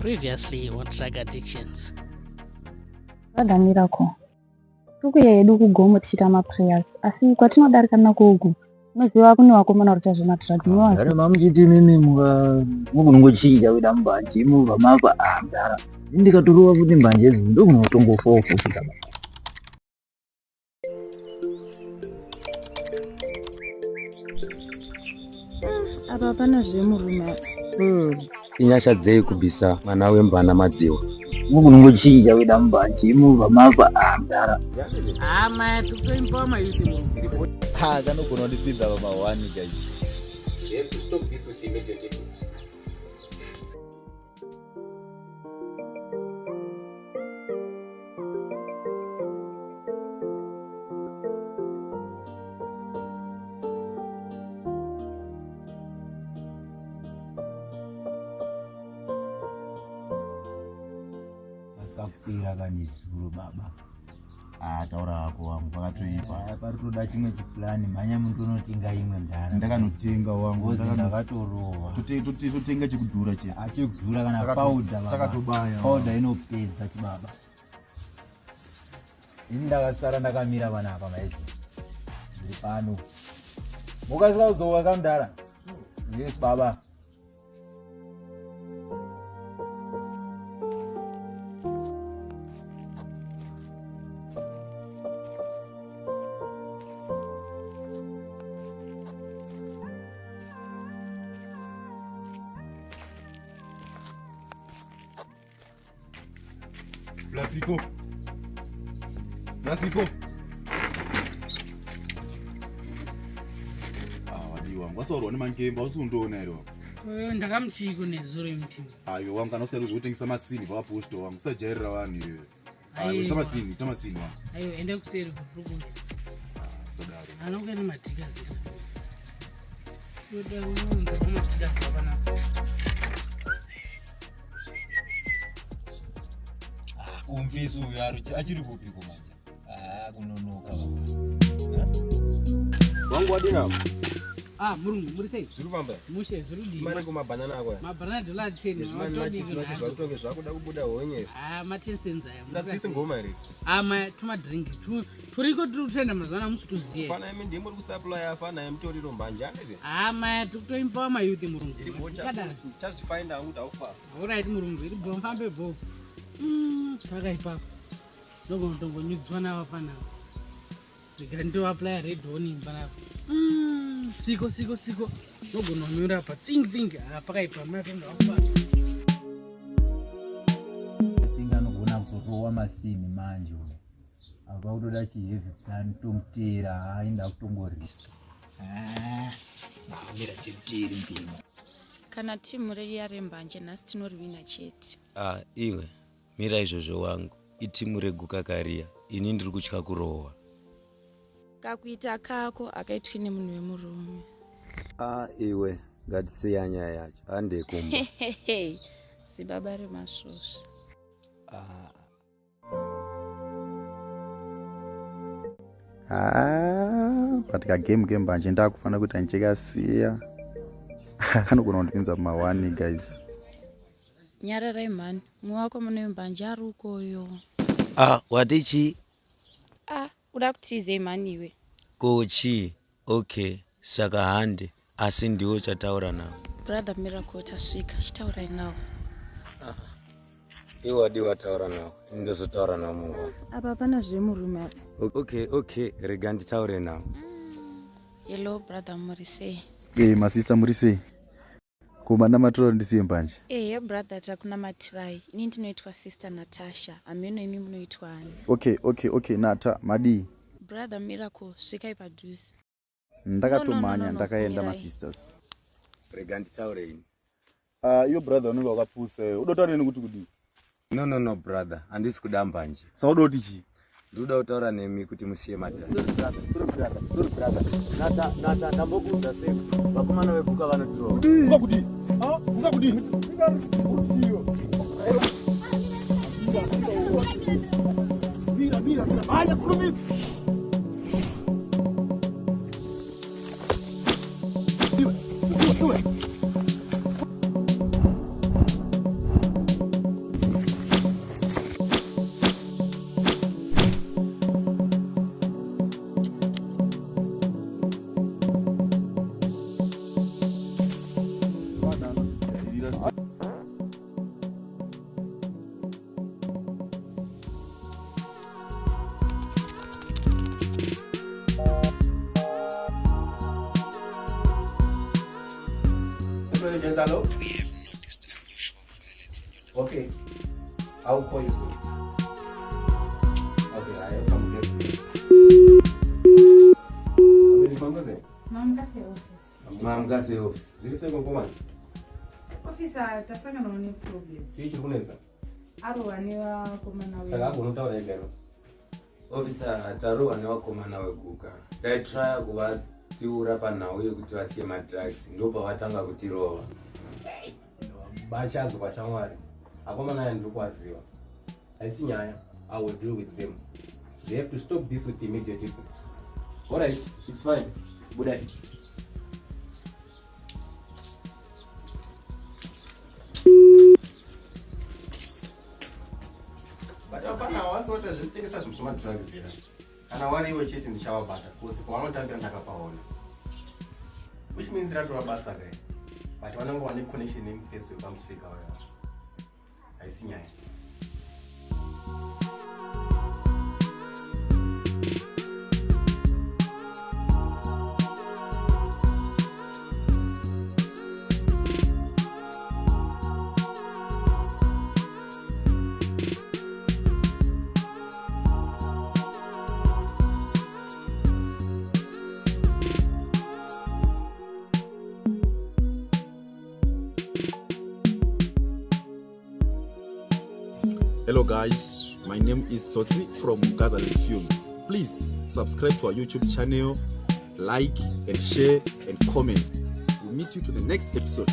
Previously on Drug Addictions. Vadamirako tukuya yedu kugomo tichita maprayers asi kwatinodarika nakoku unoziva kune vakomana kuti zvemadrag Dara mamuchiti mimi mukunongochinja kuda mbanje mubva mafa dara ndikatorova kuti mbanje idzi ndokunotombofawo kusvika apa pana zvemurume inyashadzei kubvisa mwana wembana madziwa mukunongochinja kuda mbanje mubva mafa dara Maya tutoimba mayuti kanogona kundipinza pamahwani guys. You have to stop this with immediate effect. Asikakwira kanizuro baba Taura hako wangu pakatoipa. paritoda chimwe chipurani mhanya muntu unotenga imwe ndara Ndakanotenga wangu. ndakatorova Totenga chekudhura chete. achikudhura kana pauda Takatobaya. pauda inopedza chibaba ini ndakasara ndakamira panapa maiti ndiri pano mukasika kuzoka kamudhara yes baba Blasiko. Wadi wangu wasorwa nemangemba usundoona ero. ndakamuchiko nezuro imti. Ayo wangu kana usiyari zvekutengesa masini paposto wangu usajairira vanhu iwe. Ayo tamasini wangu. Ayo ende kuseri kurukuti. Sadaro. Anonge ni matikazi. Yoda unonza matikazi hapana. kumvisu yaro achiri kupiko manje kunonoka Wangu wadina. Murungu muri sei? Zviri pamba. Mushe zviri di. Mari kumabanana ako. Mabanana dollar 10 watodiki nazo. Zvatoke zvakuda kubuda honye. Ma 10 cents aya. Ndadzisi ngoma ere. Ma tuma drink turiko tutenda mazwana musituziye. Fana imi ndiye muri kusupply afana emtoriro mbanje andete. Ma tutoimba mayuti murungu. Iri bocha. Chazifind out aufa. Alright murungu iri bomfambe bo. Pakaipa. Ndongonyudzwa navafana. Ndikanto apply red warning panapa. Siko. Nogonyura apa. Think. Pakaipa mapenda wafa. tinga nogona kutorova masini manje apa kutoda chiheavy plan tomutera aenda kutongoriska mira chitiri mpimo kana timu redu yarembanje nhasi tinorivina chete. iwe mira izvozvo wangu itimu reguka kariya ini ndiri kutya kurohwa Kakuita kako akaitwi nemunhu wemurume. iwe ngatisiya nyaya yacho handekumba Zibaba remasvosva. Patika game mbanje ndakufana kuti andichekasiya. Anogona kundipinza pamahwani guys. Nyararai mhani, mumwe wako mune wembanje ari ukoyo. watichi Uda kutizei mhani iwe. kochi okay saka hande asi ndiwo chataura nawo Brother Miracle tasvika, chitaurai nawo. iwe wadi wataura nawo ndozotaura nawo mungwana apa pana zvemurume apa okay rega nditaure nawo Hello brother Morisei. Masista muri sei? Kumana matoro ndisiye mbanje. Brother takuna matirai. Ini ndinoitwa sister Natasha. Ameno imi munoitwa ani? Okay, Nata, Madi. Brother Miracle, svikai padhuze. Ndakatomanya ndakaenda masisters. rega nditaure ini Iyo brother unenge wakapuse. Udotaura neni kuti kudi? no brother handisi kuda mbanje Saka udoti chi? ndoda kutaura nemi kuti musiye madhara sorry brother nata ndambokuudza sei vakomana veguka vanotirova Ungakudi? Ungakudi? Mira. Vaya, kurumi. hello? Okay. I'll call you soon. Okay, I have some guests. Mamkase office. Ndiriseko komani. Officer, tasanga naone problem. Chii chiri kunetsa? Arowaniwa komana wewe. Saka hapo unotaura igaro. Officer taruwa newakomana weguka. Ndaitry kuvatsiura panhau yekuti vasiye madrugs ndopa vatanga kutirova. Bachazwa chamwari. Akomana aya ndikuwaziva. Haisi nyaya. I will deal with them. They have to stop this with immediate effect. Alright, it's fine. Good day. But apana wasota zvinotekesa zvimusoma drugs here. Kana wariwo chete ndichavabata kusi pavanotambira ndakapaona. Which means ratova basa kai. But vanenge vane connection nemuface wepamusika waya. Haisi nyaya. Hello guys, my name is Tsotsi from Gazaland Films. Please subscribe to our YouTube channel, like and share and comment. We'll meet you to the next episode.